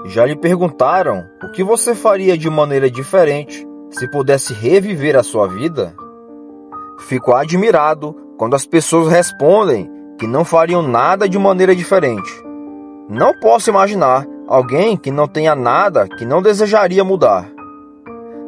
Já lhe perguntaram o que você faria de maneira diferente se pudesse reviver a sua vida? Fico admirado quando as pessoas respondem que não fariam nada de maneira diferente. Não posso imaginar alguém que não tenha nada que não desejaria mudar.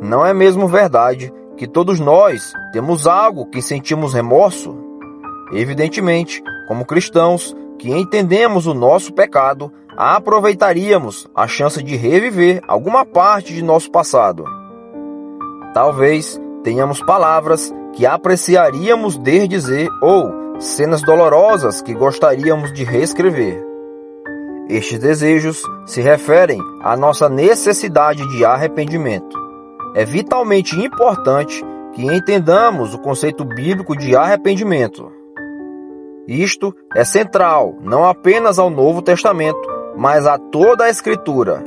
Não é mesmo verdade que todos nós temos algo que sentimos remorso? Evidentemente, como cristãos que entendemos o nosso pecado, aproveitaríamos a chance de reviver alguma parte de nosso passado. Talvez tenhamos palavras que apreciaríamos desdizer ou cenas dolorosas que gostaríamos de reescrever. Estes desejos se referem à nossa necessidade de arrependimento. É vitalmente importante que entendamos o conceito bíblico de arrependimento. Isto é central não apenas ao Novo Testamento, mas a toda a Escritura.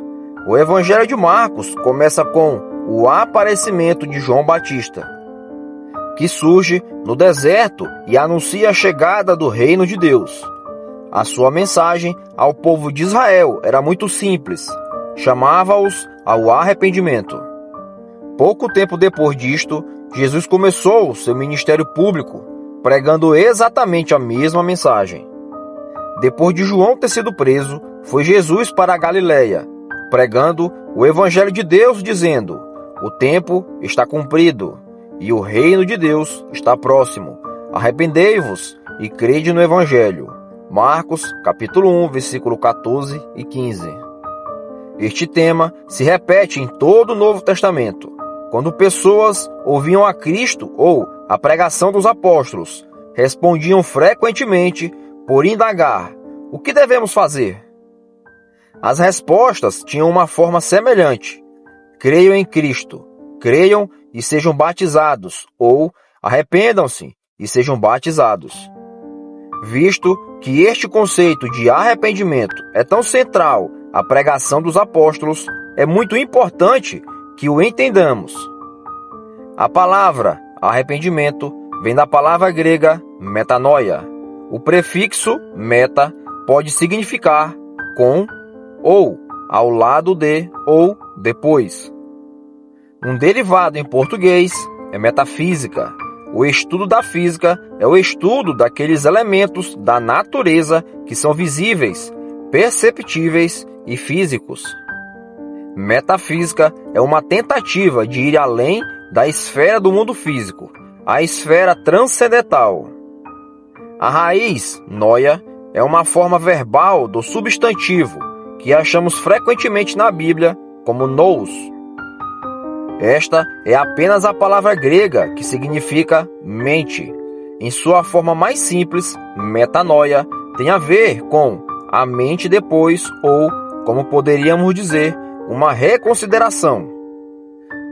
O Evangelho de Marcos começa com o aparecimento de João Batista, que surge no deserto e anuncia a chegada do reino de Deus. A sua mensagem ao povo de Israel era muito simples, chamava-os ao arrependimento. Pouco tempo depois disto, Jesus começou seu ministério público, pregando exatamente a mesma mensagem. Depois de João ter sido preso, foi Jesus para a Galileia, pregando o Evangelho de Deus, dizendo: "O tempo está cumprido e o reino de Deus está próximo. Arrependei-vos e crede no Evangelho." Marcos, capítulo 1, versículo 14 e 15. Este tema se repete em todo o Novo Testamento. Quando pessoas ouviam a Cristo ou a pregação dos apóstolos, respondiam frequentemente por indagar: o que devemos fazer? As respostas tinham uma forma semelhante: creiam em Cristo, creiam e sejam batizados, ou arrependam-se e sejam batizados. Visto que este conceito de arrependimento é tão central à pregação dos apóstolos, é muito importante que o entendamos. A palavra arrependimento vem da palavra grega metanoia. O prefixo meta pode significar com, ou, ao lado de, ou depois. Um derivado em português é metafísica. O estudo da física é o estudo daqueles elementos da natureza que são visíveis, perceptíveis e físicos. Metafísica é uma tentativa de ir além da esfera do mundo físico, a esfera transcendental. A raiz, noia, é uma forma verbal do substantivo que achamos frequentemente na Bíblia como nous. Esta é apenas a palavra grega que significa mente. Em sua forma mais simples, metanoia tem a ver com a mente depois ou, como poderíamos dizer, uma reconsideração.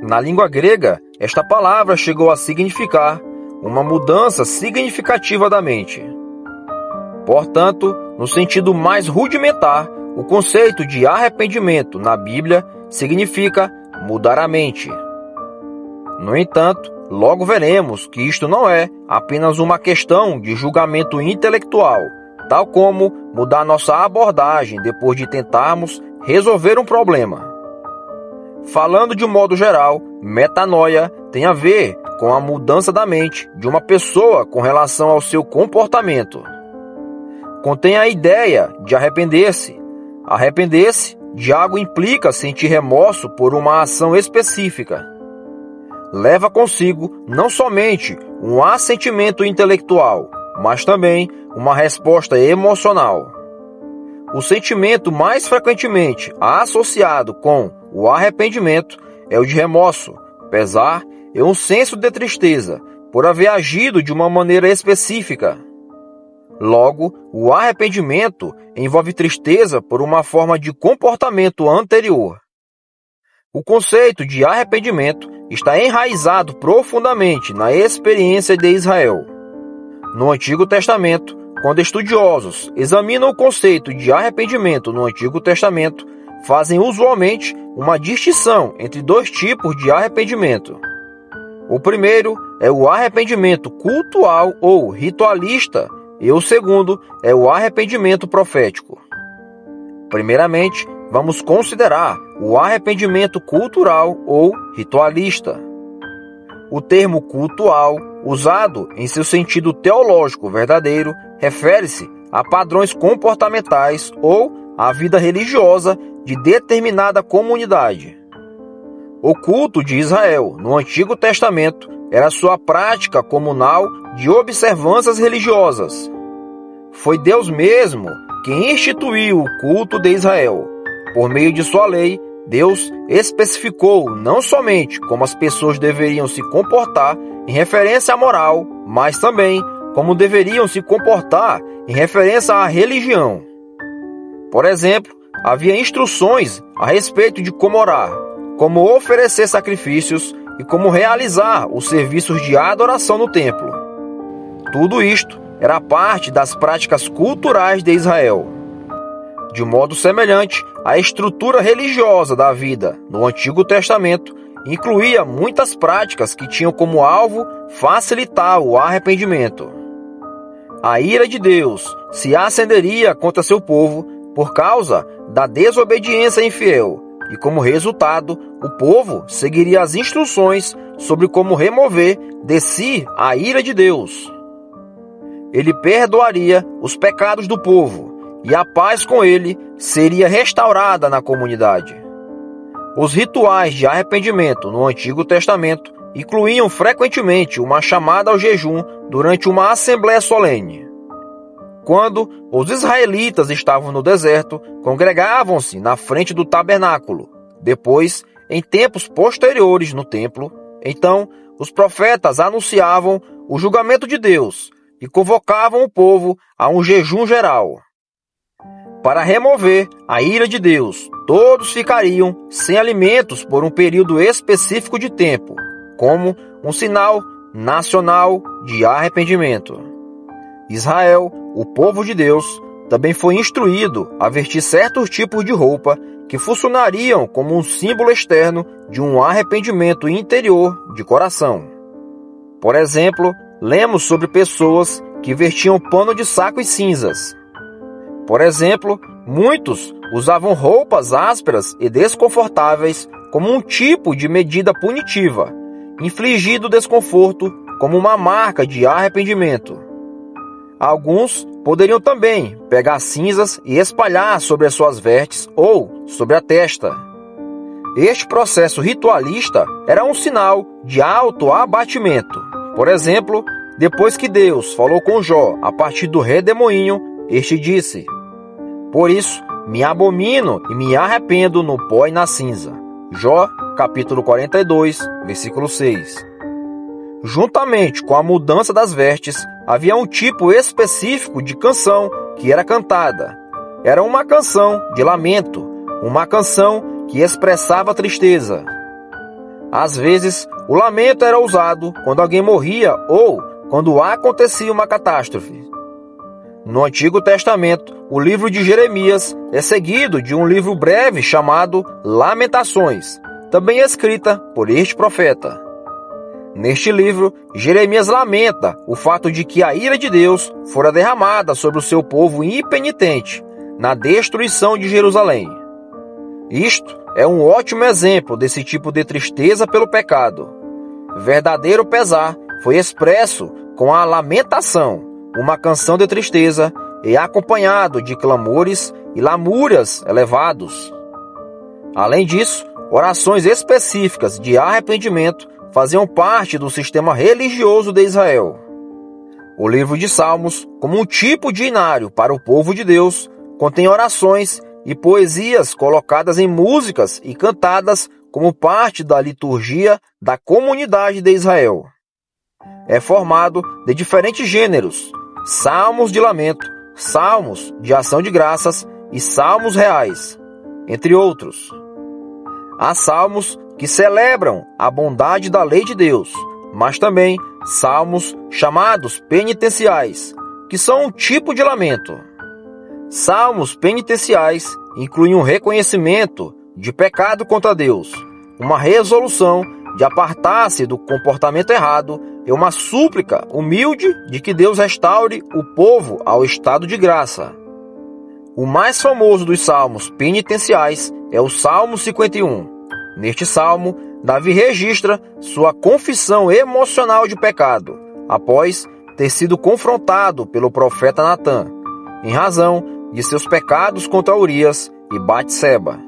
Na língua grega, esta palavra chegou a significar uma mudança significativa da mente. Portanto, no sentido mais rudimentar, o conceito de arrependimento na Bíblia significa mudar a mente. No entanto, logo veremos que isto não é apenas uma questão de julgamento intelectual, tal como mudar nossa abordagem depois de tentarmos resolver um problema. Falando de um modo geral, metanoia tem a ver com a mudança da mente de uma pessoa com relação ao seu comportamento. Contém a ideia de arrepender-se. Arrepender-se de algo implica sentir remorso por uma ação específica. Leva consigo não somente um assentimento intelectual, mas também uma resposta emocional. O sentimento mais frequentemente associado com o arrependimento é o de remorso, pesar e um senso de tristeza por haver agido de uma maneira específica. Logo, o arrependimento envolve tristeza por uma forma de comportamento anterior. O conceito de arrependimento está enraizado profundamente na experiência de Israel. No Antigo Testamento, quando estudiosos examinam o conceito de arrependimento no Antigo Testamento, fazem usualmente uma distinção entre dois tipos de arrependimento. O primeiro é o arrependimento cultual ou ritualista, e o segundo é o arrependimento profético. Primeiramente, vamos considerar o arrependimento cultural ou ritualista. O termo cultual, usado em seu sentido teológico verdadeiro, refere-se a padrões comportamentais ou à vida religiosa de determinada comunidade. O culto de Israel, no Antigo Testamento, era sua prática comunal de observâncias religiosas. Foi Deus mesmo quem instituiu o culto de Israel. Por meio de sua lei, Deus especificou não somente como as pessoas deveriam se comportar em referência à moral, mas também como deveriam se comportar em referência à religião. Por exemplo, havia instruções a respeito de como orar, como oferecer sacrifícios e como realizar os serviços de adoração no templo. Tudo isto era parte das práticas culturais de Israel. De modo semelhante, a estrutura religiosa da vida no Antigo Testamento incluía muitas práticas que tinham como alvo facilitar o arrependimento. A ira de Deus se acenderia contra seu povo por causa da desobediência infiel, e como resultado, o povo seguiria as instruções sobre como remover de si a ira de Deus. Ele perdoaria os pecados do povo, e a paz com ele seria restaurada na comunidade. Os rituais de arrependimento no Antigo Testamento incluíam frequentemente uma chamada ao jejum durante uma assembleia solene. Quando os israelitas estavam no deserto, congregavam-se na frente do tabernáculo. Depois, em tempos posteriores no templo, então os profetas anunciavam o julgamento de Deus e convocavam o povo a um jejum geral. Para remover a ira de Deus, todos ficariam sem alimentos por um período específico de tempo, como um sinal nacional de arrependimento. Israel, o povo de Deus, também foi instruído a vestir certos tipos de roupa que funcionariam como um símbolo externo de um arrependimento interior de coração. Por exemplo, lemos sobre pessoas que vestiam pano de saco e cinzas. Por exemplo, muitos usavam roupas ásperas e desconfortáveis como um tipo de medida punitiva, infligindo desconforto como uma marca de arrependimento. Alguns poderiam também pegar cinzas e espalhar sobre as suas vestes ou sobre a testa. Este processo ritualista era um sinal de autoabatimento. Por exemplo, depois que Deus falou com Jó a partir do redemoinho, este disse: "Por isso, me abomino e me arrependo no pó e na cinza." Jó, capítulo 42, versículo 6. Juntamente com a mudança das vestes, havia um tipo específico de canção que era cantada. Era uma canção de lamento, uma canção que expressava tristeza. Às vezes, o lamento era usado quando alguém morria ou quando acontecia uma catástrofe. No Antigo Testamento, o livro de Jeremias é seguido de um livro breve chamado Lamentações, também escrita por este profeta. Neste livro, Jeremias lamenta o fato de que a ira de Deus fora derramada sobre o seu povo impenitente na destruição de Jerusalém. Isto é um ótimo exemplo desse tipo de tristeza pelo pecado. Verdadeiro pesar foi expresso com a lamentação, uma canção de tristeza, e acompanhado de clamores e lamúrias elevados. Além disso, orações específicas de arrependimento faziam parte do sistema religioso de Israel. O livro de Salmos, como um tipo de inário para o povo de Deus, contém orações e poesias colocadas em músicas e cantadas como parte da liturgia da comunidade de Israel. É formado de diferentes gêneros: salmos de lamento, salmos de ação de graças e salmos reais, entre outros. Há salmos que celebram a bondade da lei de Deus, mas também salmos chamados penitenciais, que são um tipo de lamento. Salmos penitenciais incluem um reconhecimento de pecado contra Deus, uma resolução de apartar-se do comportamento errado e uma súplica humilde de que Deus restaure o povo ao estado de graça. O mais famoso dos salmos penitenciais é o Salmo 51. Neste salmo, Davi registra sua confissão emocional de pecado, após ter sido confrontado pelo profeta Natã, em razão de seus pecados contra Urias e Batseba.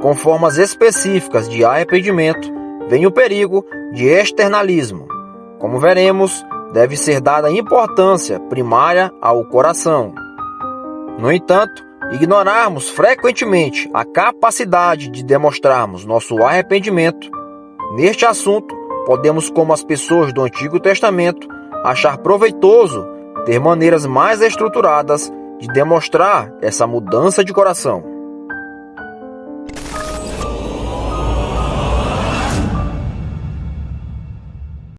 Com formas específicas de arrependimento, vem o perigo de externalismo. Como veremos, deve ser dada importância primária ao coração. No entanto, ignorarmos frequentemente a capacidade de demonstrarmos nosso arrependimento, neste assunto, podemos, como as pessoas do Antigo Testamento, achar proveitoso ter maneiras mais estruturadas de demonstrar essa mudança de coração.